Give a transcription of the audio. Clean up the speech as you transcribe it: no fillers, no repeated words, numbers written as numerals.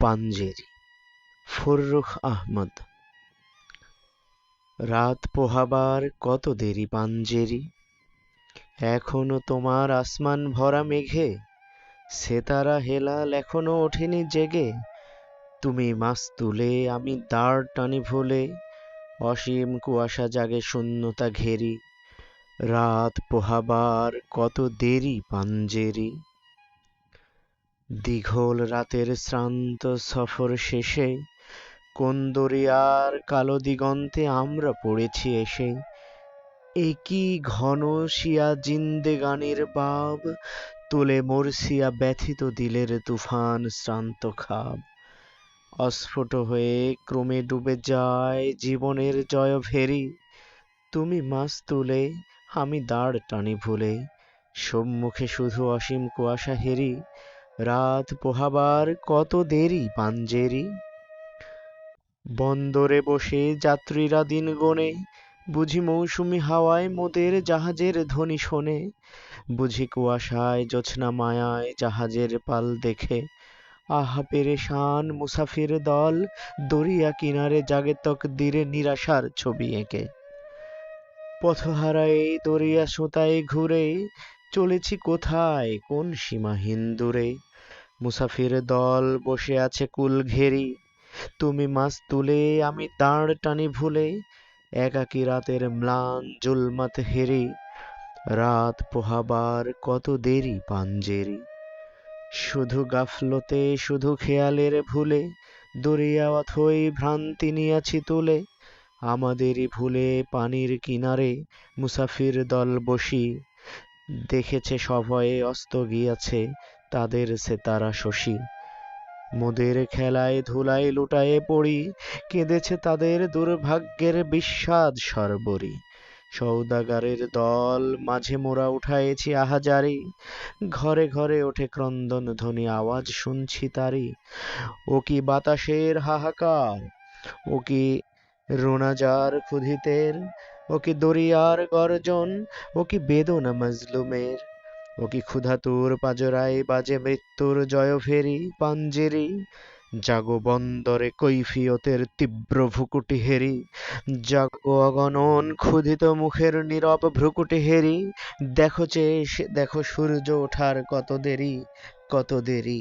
পাঞ্জেরি। ফররুখ আহমদ। রাত পোহাবার কত দেরি পাঞ্জেরি, এখনো তোমার আসমান ভরা মেঘে সেতারা হেলাল এখনো ওঠেনি জেগে। তুমি মাস্তুলে আমি দাঁড় টানি ভুলে, অসীম কুয়াশা জাগে শূন্যতা ঘেরি। রাত পোহাবার কত দেরি পাঞ্জেরি। দীঘল রাতের শ্রান্ত সফর শেষে কোন দরিয়ার কালো দিগন্তে আমরা পড়েছি এসে। এ কি ঘন শিয়া জিন্দেগানির বাব, তোলে মরসিয়া ব্যথিত দিলের তুফান শ্রান্ত খাব। অস্ফুট হয়ে ক্রমে ডুবে যায় জীবনের জয়ভেরি। তুমি মাস্তুলে আমি দাঁড় টানি ভুলে, সম্মুখে শুধু অসীম কুয়াশা হেরি। রাত পোহাবার কত দেরি পাঞ্জেরি। বন্দরে বসে যাত্রীরা দিন গোনে, বুঝি মৌসুমি হাওয়ায় মোদের জাহাজের ধ্বনি শোনে। বুঝি কুয়াশায় জোছনা মায়ায় জাহাজের পাল দেখে, আহা পেরেশান মুসাফির দল দরিয়া কিনারে জাগে তকদিরে নিরাশার ছবি এঁকে। পথহারা এই দরিয়া সোতায় ঘুরে চলেছি কোথায় কোন সীমাহীন দূরে। মুসাফির দল বসে আছে কুল ঘেরি, তুমি মাস্তুলে আমি দাঁড় টানি ভুলে, একাকী রাতের ম্লান জুলমাত হেরি। রাত পোহাবার কত দেরি পাঞ্জেরি। শুধু গাফলতে শুধু খেয়ালের ভুলে, দরিয়া অথই ভ্রান্তি নিয়াছি তুলে। আমাদেরই ভুলে পানির কিনারে মুসাফির দল বসি, দেখেছে সভয়ে অস্ত গিয়াছে তাদের সেতারা শশী। মোদের খেলায় ধুলায় লুটায়ে পড়ি, কেঁদেছে তাদের দুর্ভাগ্যের বিস্বাদ সর্বরি। সওদাগারের দল মাঝে মোরা উঠায়েছি আহাজারি, ঘরে ঘরে ওঠে ক্রন্দন ধ্বনি আওয়াজ শুনছি তারি। ও কি বাতাসের হাহাকার, ও কি রোনাজার ক্ষুধিতের, ও কি দরিয়ার গর্জন, ও কি বেদনা মজলুমের। ও কি ক্ষুধাতুর পাজরায় বাজে মৃত্যুর জয়ভেরি পাঞ্জেরি। জাগো বন্দরে কৈফিয়তের তীব্র ভ্রুকুটি হেরি, জাগো অগণন ক্ষুধিত মুখের নীরব ভ্রুকুটি হেরি। দেখো চেয়ে দেখো সূর্য ওঠার কত দেরি, কত দেরি।